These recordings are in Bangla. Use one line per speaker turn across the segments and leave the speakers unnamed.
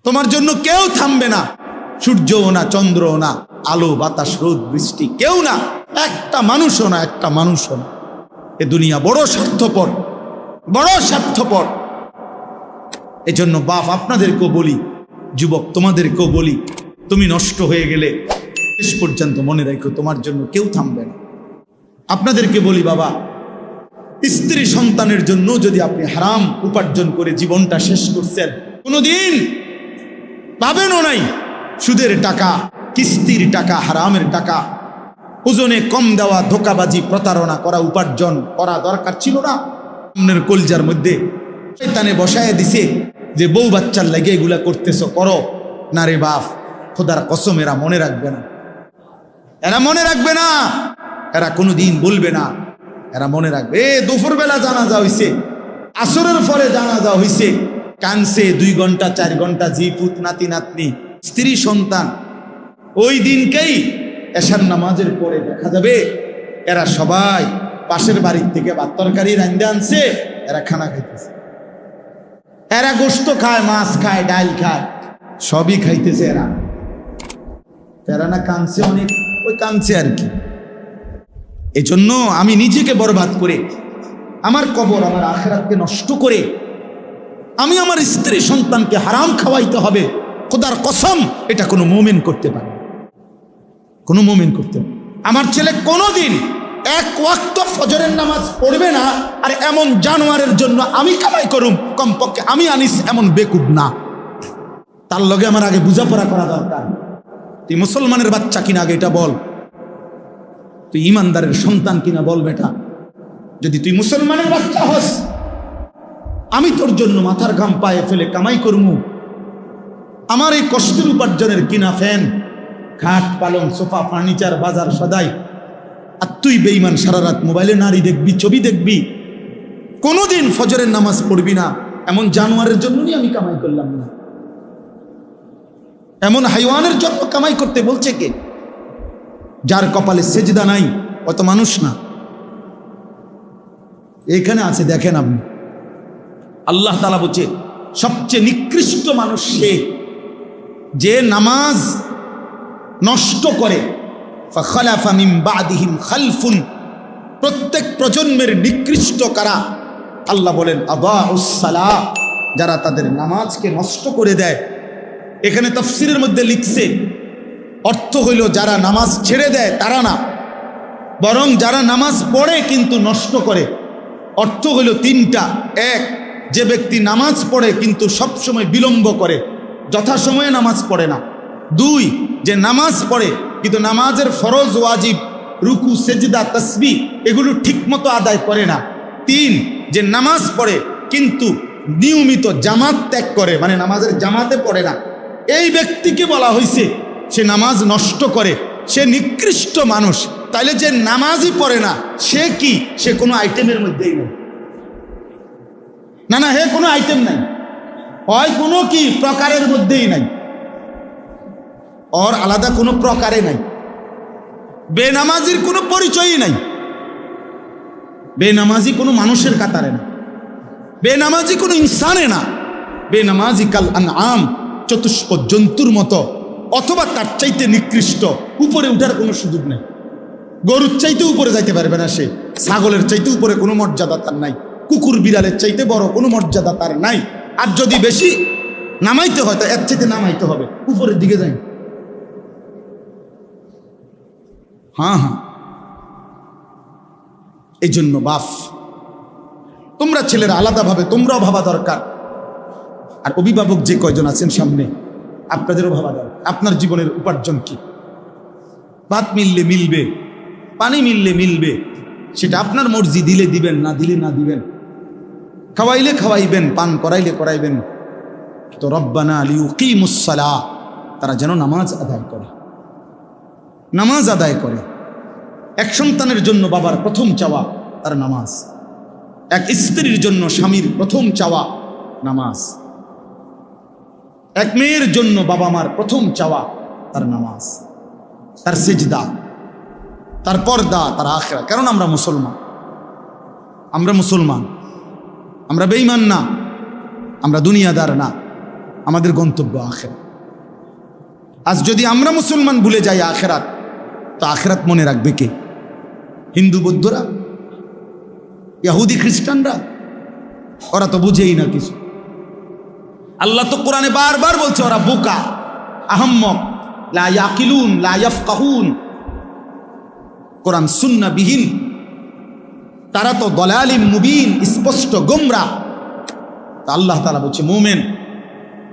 তোমার জন্য কেউ থামবে না, সূর্যও না, চন্দ্রও না, আলো বাতাস রোদ বৃষ্টি কেউ না, একটা মানুষও না, একটা মানুষও না। এ দুনিয়া বড় স্বার্থপর, বড় স্বার্থপর। এজন্য বাপ আপনাদেরকেও বলি, যুবক তোমাদেরকেও বলি, তুমি নষ্ট হয়ে গেলে শেষ পর্যন্ত মনে রাখো তোমার জন্য কেউ থামবে না। আপনাদেরকে বলি বাবা, স্ত্রী সন্তানের জন্য যদি আপনি হারাম উপার্জন করে জীবনটা শেষ করছেন, কোনোদিন পাবেনও নাই। সুদের টাকা, কিস্তির টাকা, হারামের টাকা, ওজনে কম দেওয়া, ধোকাবাজি, প্রতারণা করা উপার্জন করা দরকার ছিল না। আপনার কলজার মধ্যে শয়তানে বসায় দিছে যে বউ বাচ্চার লাগে এগুলা করতেছ, করো না রে বাপ, খোদার কসম এরা মনে রাখবে না, এরা মনে রাখবে না, এরা কোনোদিন বলবে না, এরা মনে রাখবে। দুপুরবেলা জানাজা হইছে, আসরের পরে জানাজা হইছে, কানছে 2 ঘন্টা 4 ঘন্টা, জি পুত নাতি নাতনি স্ত্রী সন্তান। ওই দিনকেই এশার নামাজের পরে দেখা যাবে এরা সবাই পাশের বাড়ির থেকে ভাত তরকারি রাঁধে আনছে, এরা খানা খাইতেছে, এরা গোশত খায়, মাছ খায়, ডাল খায়, সবই খাইতেছে এরা। এরা না কানছে অনেক, ওই কানছে আর কি। এজন্য আমি নিজেকে বরবাদ করে, আমার কবর, আমার আখিরাতকে নষ্ট করে আমি আমার স্ত্রী সন্তানকে হারাম খাওয়াইতে হবে, খোদার কসম এটা কোনো মুমিন করতে পারে, কোনো মুমিন করতে পারে। আমার ছেলে কোনোদিন 1 ওয়াক্ত ফজরের নামাজ পড়বে না, আর এমন জানোয়ারের জন্য আমি কামাই করুম, কমপক্ষে আমি আনিস এমন বেকুব না। তার লগে আমার আগে বোঝাপড়া করা দরকার। তুই মুসলমানের বাচ্চা কিনা আগে এটা বল, তুই ইমানদারের সন্তান কিনা বল বেটা। যদি তুই মুসলমানের বাচ্চা হস, আমি তোর জন্য মাথার ঘাম পায়ে ফেলে কামাই করমু, আমার এই কষ্টের উপার্জনের কিনা ফ্যান, খাট, পালং, সোফা, ফার্নিচার, বাজার সদাই, আর তুই বেঈমান সারা রাত মোবাইলে নারী দেখবি, ছবি দেখবি, কোনোদিন ফজরের নামাজ পড়বি না। এমন জানোয়ারের জন্যই আমি কামাই করলাম না, এমন হাইওয়ানের জন্য কামাই করতে বলছে কে? যার কপালে সেজদা নাই অত মানুষ না। এখানে আছে, দেখেন আপনি, আল্লাহ তাআলা বলছে সবচেয়ে নিকৃষ্ট মানুষ সে যে নামাজ নষ্ট করে। ফাখালাফা মিন বাদিহিম খালফুন, প্রত্যেক প্রজন্মের নিকৃষ্ট কারা? আল্লাহ বলেন আদাউস সালাহ, যারা তাদের নামাজকে নষ্ট করে দেয়। এখানে তাফসীরের মধ্যে লিখছে, অর্থ হইল যারা নামাজ ছেড়ে দেয় তারা না, বরং যারা নামাজ পড়ে কিন্তু নষ্ট করে। অর্থ হইল 3টা। 1, যে ব্যক্তি নামাজ পড়ে কিন্তু সবসময় বিলম্ব করে, যথাসময়ে নামাজ পড়ে না। 2, যে নামাজ পড়ে কিন্তু নামাজের ফরজ, ওয়াজিব, রুকু, সেজদা, তাসবিহ এগুলো ঠিকমতো আদায় করে না। 3, যে নামাজ পড়ে কিন্তু নিয়মিত জামাত ত্যাগ করে, মানে নামাজের জামাতে পড়ে না। এই ব্যক্তিকে বলা হয়েছে সে নামাজ নষ্ট করে, সে নিকৃষ্ট মানুষ। তাইলে যে নামাজই পড়ে না সে কি? সে কোনো আইটেমের মধ্যেই নেই। না, হে কোনো আইটেম নাই, হয় কোনো কি প্রকারের মধ্যেই নাই, ওর আলাদা কোনো প্রকারে নাই। বেনামাজির কোনো পরিচয়ই নাই, বেনামাজি কোনো মানুষের কাতারে না, বেনামাজি কোনো ইনসানে না। বেনামাজি কাল আনআম, চতুষ্প জন্তুর মতো, অথবা তার চাইতে নিকৃষ্ট। উপরে উঠার কোনো সুযোগ নেই, গরুর চাইতে উপরে যাইতে পারবে না সে, ছাগলের চাইতে উপরে কোনো মর্যাদা তার নাই, কুকুর বিড়ালের চাইতে বড় কোনো মর্যাদা তার নাই। আর যদি বেশি নামাইতে হয় তা এর চাইতে নামাইতে হবে, উপরের দিকে যাই। হ্যাঁ, এই জন্য বাপ, তোমরা ছেলেরা আলাদাভাবে তোমরাও ভাবা দরকার। আর অভিভাবক যে কয়জন আছেন সামনে, আপনাদেরও ভাবা দরকার আপনার জীবনের উপার্জন কি। ভাত মিললে মিলবে, পানি মিললে মিলবে, সেটা আপনার মর্জি, দিলে দিবেন, না দিলে না দিবেন, খাওয়াইলে খাওয়াইবেন, পান করাইলে করাইবেন। তো রব্বানা লিউকিমুস সালাহ, তারা যেন নামাজ আদায় করে, নামাজ আদায় করে। এক সন্তানের জন্য বাবার প্রথম চাওয়া তার নামাজ, এক স্ত্রীর জন্য স্বামীর প্রথম চাওয়া নামাজ, এক মেয়ের জন্য বাবা মার প্রথম চাওয়া তার নামাজ, তার সেজদা, তার পর্দা, তার আখিরাত। কারণ আমরা মুসলমান, আমরা মুসলমান, আমরা বেঈমান না, আমরা দুনিয়াদার না, আমাদের গন্তব্য আখিরাত। আজ যদি আমরা মুসলমান ভুলে যাই আখিরাত, তো আখিরাত মনে রাখবে কে? হিন্দু বৌদ্ধরা, ইহুদি খ্রিস্টানরা? ওরা তো বুঝেই না কিছু। আল্লাহ তো কোরআনে বারবার বলছে ওরা বোকা, আহম্মক, লা ইয়াকিলুন লা ইয়াফকাহুন, কোরআন সুন্নাহ বিহীন। তারা তো দলালিম মুবিন, স্পষ্ট গোমরাহ। তা আল্লাহ তাআলা বলছে, মুমিন,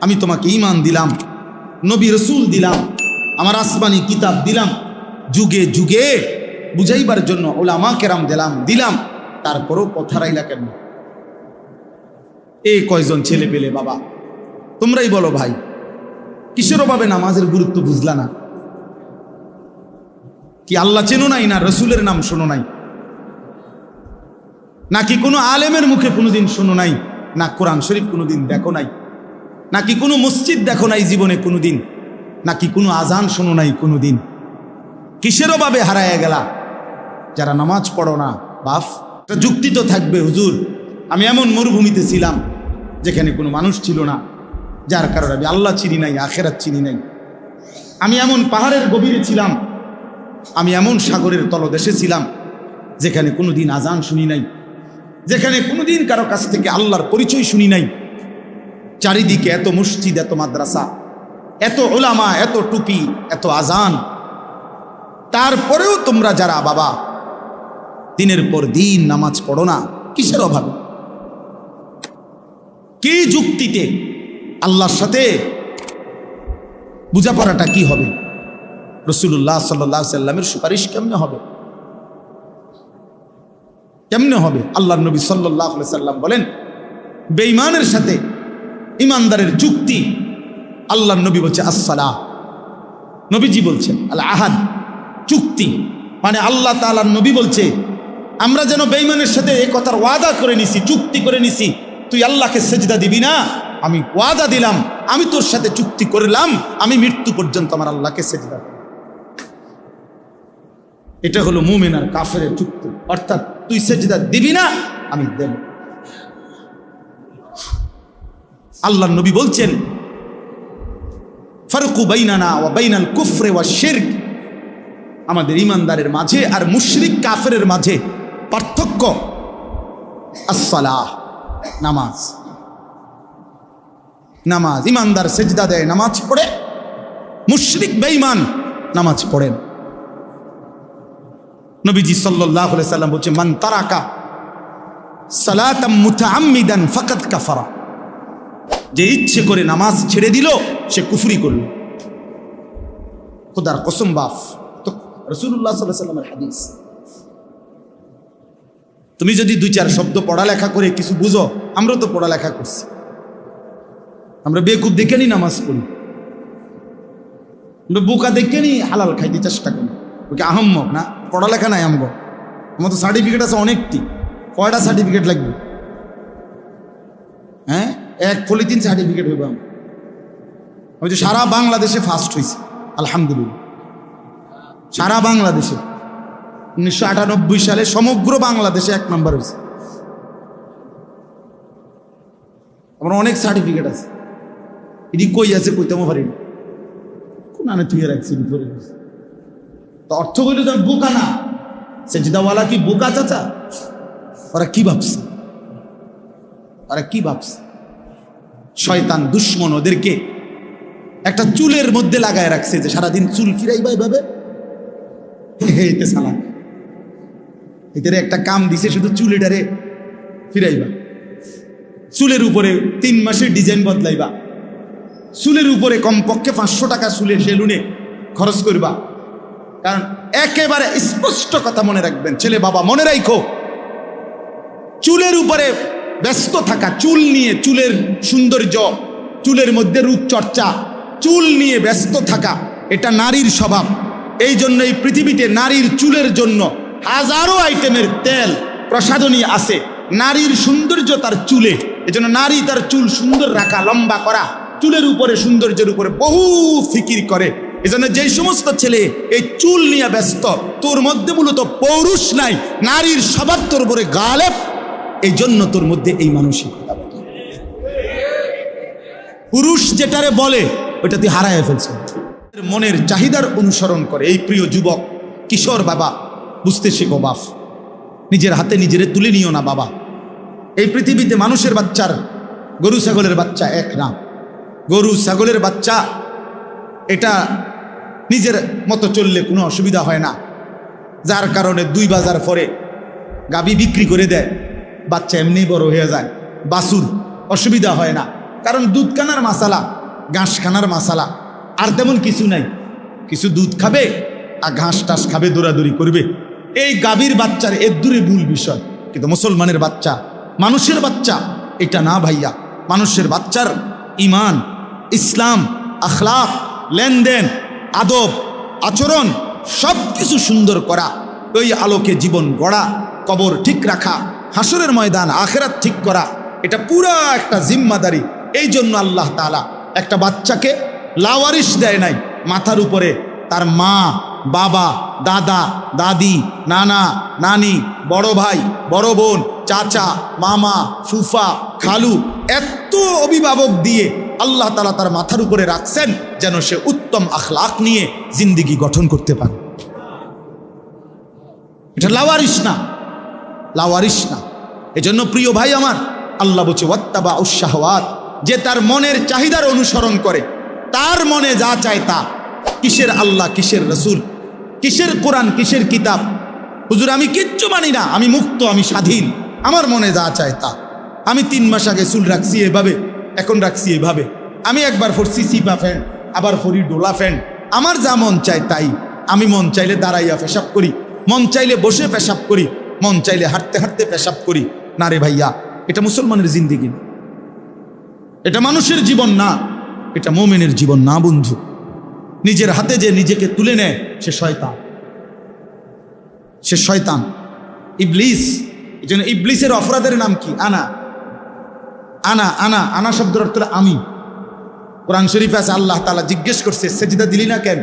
আমি তোমাকে ঈমান দিলাম, নবী রাসূল দিলাম, আমার আসমানি কিতাব দিলাম, যুগে যুগে বুঝাইবার জন্য উলামা কেরাম দিলাম, তারপরও কথা রাইলা কেন? এই কয়জন ছেলে পেলে বাবা, তোমরাই বলো ভাই, কিসের অভাবে নামাজের গুরুত্ব বুঝলা না? কি আল্লাহ চেনো নাই, না রসুলের নাম শোনো নাই, নাকি কোনো আলেমের মুখে কোনোদিন শোনো নাই, না কোরআন শরীফ কোনোদিন দেখো নাই, নাকি কোনো মসজিদ দেখো নাই জীবনে কোনোদিন, নাকি কোনো আজান শোনো নাই কোনোদিন? কিসের অভাবে হারায় গেলা যারা নামাজ পড়ো না? বাফ, একটা যুক্তি তো থাকবে, হুজুর আমি এমন মরুভূমিতে ছিলাম যেখানে কোনো মানুষ ছিল না, যার কারণে আমি আল্লাহ চিনি নাই, আখেরাত চিনি নাই। আমি এমন পাহাড়ের গভীরে ছিলাম, আমি এমন সাগরের তলদেশে ছিলাম যেখানে কোনোদিন আজান শুনি নাই, যেখানে কোনোদিন কারো কাছ থেকে আল্লাহর পরিচয় শুনি নাই। চারিদিকে এত মসজিদ, এত মাদ্রাসা, এত উলামা, এত টুপি, এত আজান, তারপরেও তোমরা যারা বাবা দিনের পর দিন নামাজ পড়ো না, কিসের অভাবে? কি যুক্তিতে? আল্লাহর সাথে বোঝাপড়াটা কি হবে? রাসূলুল্লাহ সাল্লাল্লাহু আলাইহি সাল্লামের সুপারিশ কেমনে হবে? কেমনে হবে? আল্লাহর নবী সাল্লাল্লাহু আলাইহি সাল্লাম বলেন, বেঈমানের সাথে ইমানদারের চুক্তি, আল্লাহর নবী বলছে আসসালাহ, নবীজি বলছেন আল আহাদ, চুক্তি। মানে আল্লাহ তাআলার নবী বলছে আমরা যেন বেঈমানের সাথে এই কথার ওয়াদা করে নিছি, চুক্তি করে নিছি, তুই আল্লাহকে সেজদা দিবি না, আমি ওয়াদা দিলাম, আমি তোর সাথে চুক্তি করলাম, আমি মৃত্যু পর্যন্ত আমার আল্লাহকে সেজদা করব। এটা হলো মুমিন আর কাফেরের চুক্তি, অর্থাৎ তুই সেজদা দিবি না, আমি দেব। আল্লাহর নবী বলছেন ফারকু বাইনানা ওয়া বাইনাল কুফরি ওয়াশ শিরক, আমাদের ইমানদারের মাঝে আর মুশরিক কাফেরের মাঝে পার্থক্য আসসালাহ, নামাজ। নামাজ, ইমানদার সেজদা দেয়, নামাজ পড়ে, মুশরিক বেঈমান নামাজ পড়েন। নবীজি সাল্লাল্লাহু আলাইহি সাল্লাম বলছে মান তারাকা সালাতাম মুতাআম্মিদান ফাকাদ কাফারা, যে ইচ্ছে করে নামাজ ছেড়ে দিল সে কুফরি করল। খোদার কসম বাপ, তো রাসূলুল্লাহ সাল্লাল্লাহু আলাইহি সাল্লামের হাদিস। তুমি যদি দুই চার শব্দ পড়ালেখা করে কিছু বুঝো, আমরা তো পড়ালেখা করছি, আমরা বেকুব দেখে নি নামাজ পড়ি, আমরা বোকা দেখে নি হালাল খাইতে চেষ্টা করি, ওকে আহম্মক না, পড়ালেখা নাই আমগো। আমার তো সার্টিফিকেট আছে অনেকটি, কয়টা সার্টিফিকেট লাগবে? হ্যাঁ, এক পলিথিন সার্টিফিকেট হইব। আমি যে সারা বাংলাদেশে ফার্স্ট হয়েছি আলহামদুলিল্লাহ, সারা বাংলাদেশে 1998 সালে সমগ্র বাংলাদেশে 1 নম্বর হয়েছে। আমার অনেক সার্টিফিকেট আছে, এটি কই আছে কইতেও পারি না, কোন আনে তুই রাখছি ধরে। তো অর্থ হইল তো বোকা না, সেজদাওয়ালা কি বোকা চাচা? ওরা কি ভাবছে, ওরা কি ভাবছে? শয়তান দুশ্মন ওদেরকে একটা চুলের মধ্যে লাগায় রাখছে, যে সারাদিন চুল ফিরাইবা এভাবে, এতে সালা এদের একটা কাম দিছে, শুধু চুলেটারে ফিরাইবা, চুলের উপরে 3 মাসের ডিজাইন বদলাইবা, চুলের উপরে কমপক্ষে 500 টাকা চুলের সেলুনে খরচ করবা। কারণ একেবারে স্পষ্ট কথা মনে রাখবেন, ছেলে বাবা মনে রাখো, চুলের উপরে ব্যস্ত থাকা, চুল নিয়ে, চুলের সৌন্দর্য, চুলের মধ্যে রূপচর্চা, চুল নিয়ে ব্যস্ত থাকা, এটা নারীর স্বভাব। এই জন্য এই পৃথিবীতে নারীর চুলের জন্য হাজারো আইটেমের তেল প্রসাধনী আছে। নারীর সৌন্দর্য তার চুলে, এজন্য নারী তার চুল সুন্দর রাখা, লম্বা করা, চুলের উপরে, সৌন্দর্যের উপরে বহু ফিকির করে। এজন্য যেই সমস্ত ছেলে এই চুল নিয়ে ব্যস্ত, তোর মধ্যে মূলত পৌরুষ নাই, নারীর স্বভাব তোর উপরে গালেব, এই জন্য তোর মধ্যে এই মানসিকতা। পুরুষ যেটারে বলে ওইটা তুই হারায় ফেলছ। মনের চাহিদার অনুসরণ করে এই প্রিয় যুবক কিশোর বাবা, বুঝতে শেখো বাপ, নিজের হাতে নিজেরে তুলে নিও না বাবা। এই পৃথিবীতে মানুষের বাচ্চার গরু ছাগলের বাচ্চা এক না। গরু ছাগলের বাচ্চা এটা নিজের মতো চললে কোনো অসুবিধা হয় না, যার কারণে 2 বাজার পরে গাবি বিক্রি করে দেয়, বাচ্চা এমনি বড় হয়ে যায়। বাছুর অসুবিধা হয় না, কারণ দুধ খানার মাসালা, ঘাস খানার মাসালা, আর তেমন কিছু নাই। কিছু দুধ খাবে আর ঘাস টাস খাবে, দৌড়াদৌড়ি করবে। এই গাভীর বাচ্চার এর দূরে মূল বিষয়। কিন্তু মুসলমানের বাচ্চা, মানুষের বাচ্চা এটা না ভাইয়া। মানুষের বাচ্চার ইমান, ইসলাম, আখলাক, লেনদেন, আদব, আচরণ সব কিছু সুন্দর করা, ওই আলোকে জীবন গড়া, কবর ঠিক রাখা, হাসরের ময়দান আখেরাত ঠিক করা, এটা পুরা একটা জিম্মাদারি। এই জন্য আল্লাহ তাআলা একটা বাচ্চাকে লাওয়ারিশ দেয় নাই। মাথার উপরে তার মা, বাবা, দাদা, দাদি, নানা, নানি, বড় ভাই, বড় বোন, চাচা, মামা, ফুফা, খালু, এত অভিভাবক দিয়ে আল্লাহ তাআলা তার মাথার উপরে রাখছেন যেন সে উত্তম আখলাক নিয়ে জিন্দেগি গঠন করতে পারে। এটা লাওয়ারিশ না, লাওয়ারিশ না। এজন্য প্রিয় ভাই আমার, আল্লাহ বলছে ওয়াত্তাবাউশ শাহওয়াত, যে তার মনের চাহিদার অনুসরণ করে, তার মনে যা চায় তা। কিসের আল্লাহ, কিসের রসুল, কিসের কোরআন, কিসের কিতাব? হুজুর আমি কিচ্ছু মানি না, আমি মুক্ত, আমি স্বাধীন, আমার মনে যা চায় তা। আমি 3 মাস আগে চুল রাখছি এভাবে, এখন রাখছি এভাবে। আমি একবার পরছি সিপা ফ্যান্ট, আবার পরি ডোলা ফ্যান্ট। আমার যা মন চায় তাই। আমি মন চাইলে দাঁড়াইয়া পেশাব করি, মন চাইলে বসে পেশাব করি, মন চাইলে হাঁটতে হাঁটতে পেশাব করি। না রে ভাইয়া, এটা মুসলমানের জিন্দেগি না, এটা মানুষের জীবন না, এটা মুমিনের জীবন না বন্ধু। নিজের হাতে যে নিজেকে তুলে নেয় সে শয়তান, সে শয়তান, ইবলিস। এই জন্য ইবলিসের অপরাধের নাম কি? আনা আনা আনা আনা শব্দের অর্থ আমি। কোরআন শরীফে আছে আল্লাহ তাআলা জিজ্ঞেস করছে সেজদা দিলি না কেন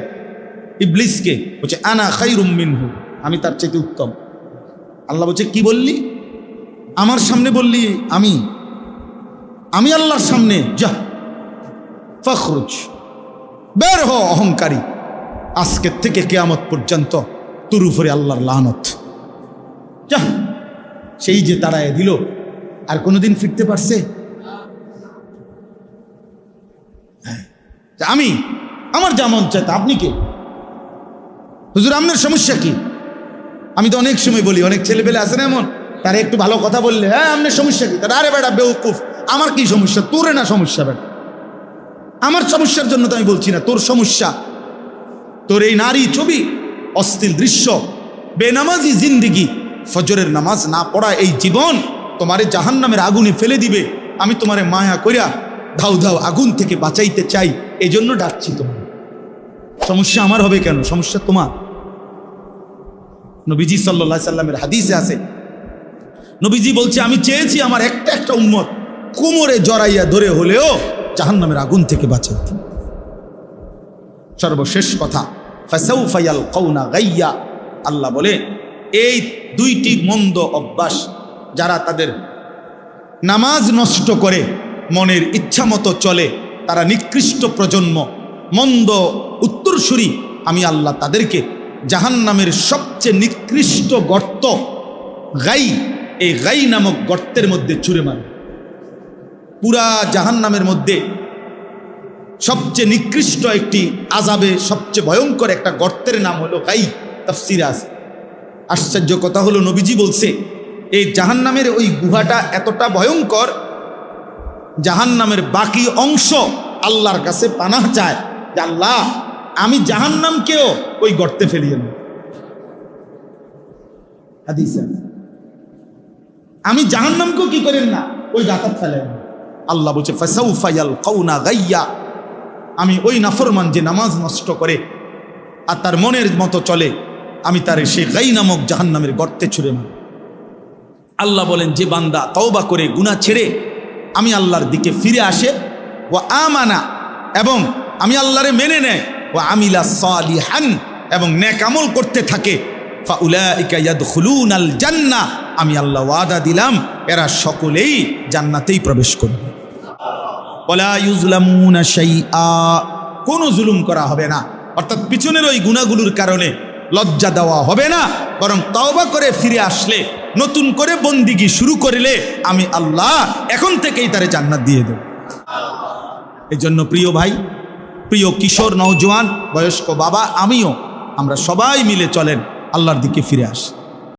ইবলিসকে? বলছে আনা খায়রুম মিনহু, আমি তার চাইতে উত্তম। আল্লাহ বলছে কি বললি? আমার সামনে বললি আমি, আমি আল্লাহর সামনে? যা ফখরুজ, বের হ অহংকারী, আজকের থেকে কিয়ামত পর্যন্ত তোর উপরে আল্লাহর লানত। যা। সেই যে তাড়ায় দিল, আর কোনোদিন ফিরতে পারছে? আমি, আমার যা মন চায় তা। আপনি কে? হুজুর আপনার সমস্যা কি? আমি তো অনেক সময় বলি, অনেক ছেলেপেলে আছে না এমন, তারা একটু ভালো কথা বললে হ্যাঁ আপনার সমস্যা কি? তারা আরে বেটা বেউকুফ, আমার কি সমস্যা? তোরে না সমস্যা বেটা, আমার সমস্যার জন্য তো আমি বলছি না, তোর সমস্যা। তোর এই নারী ছবি, অশ্লীল দৃশ্য, বেনামাজি জিন্দিগি, ফজরের নামাজ না পড়া এই জীবন তোমারে জাহান্নামের আগুনে ফেলে দিবে। আমি তোমারে মায়া কইরা ধাউ ধাউ আগুন থেকে বাঁচাইতে চাই, এই জন্য ডাকছি তোমার। সমস্যা আমার হবে কেন? সমস্যা তোমার। নবীজি সাল্লাল্লাহু আলাইহি সাল্লামের হাদিসে আছে, নবীজি বলছে আমি চেয়েছি আমার একটা একটা উম্মত কোমরে জড়াইয়া ধরে হলেও জাহান্নামের আগুন থেকে বাঁচাইতে। সর্বশেষ কথা, ফাসাউফা ইয়ালকাউনা গাইয়া, আল্লাহ বলে এই 2টি মন্দ অভ্যাস যারা তাদের নামাজ নষ্ট করে, মনের ইচ্ছা মতো চলে, তারা নিকৃষ্ট প্রজন্ম, মন্দ উত্তরসূরি। আমি আল্লাহ তাদেরকে জাহান্নামের সবচেয়ে নিকৃষ্ট গর্ত গাই, এই গাই নামক গর্তের মধ্যে ছুঁড়ে মারে। পুরা জাহান্নামের মধ্যে সবচেয়ে নিকৃষ্ট একটি আযাবে, সবচেয়ে ভয়ঙ্কর একটা গর্তের নাম হলো গাই। তাফসীরে আছে। আশ্চর্য কথা হলো নবীজি বলছে এই জাহান্নামের ওই গুহাটা এতটা ভয়ঙ্কর, জাহান্নামের বাকি অংশ আল্লাহর কাছে পানাহ চায় যে আল্লাহ আমি জাহান্নামকেও ওই গর্তে ফেলিয়ে নেব। হাদিস আমি জাহান্নামকেও কি করেন না ওই গাতার ফেলেন। আল্লাহ বলছে ফাসাউফা ইয়ালকাউনা গাইয়া, আমি ওই নাফরমান যে নামাজ নষ্ট করে আর তার মনের মতো চলে, আমি তার সেই গাই নামক জাহান্নামের গর্তে ছুঁড়ে মারি। আল্লাহ বলেন যে বান্দা তওবা করে গুনাহ ছেড়ে আমি আল্লাহর দিকে ফিরে আসে, ও আমানা, এবং আমি আল্লাহরে মেনে নেয়, ও আমিলা সালিহান, এবং নেক আমল করতে থাকে, ফাউলাইকা ইয়াদখুলুনাল জান্নাহ, আমি আল্লাহ ওয়াদা দিলাম এরা সকলেই জান্নাতেই প্রবেশ করবে। ওয়ালা ইউজলামুনা শাইআ, কোনো জুলুম করা হবে না। অর্থাৎ পিছনের ওই গুনাহগুলোর কারণে লজ্জা দেওয়া হবে না, বরং তওবা করে ফিরে আসলে, নতুন করে বন্দিগি শুরু করলে আমি আল্লাহ এখন থেকেই তারে জান্নাত দিয়ে দেব। এই জন্য প্রিয় ভাই, প্রিয় কিশোর, নওজোয়ান, বয়স্ক বাবা, আমিও, আমরা সবাই মিলে চলেন আল্লাহর দিকে ফিরে আসি।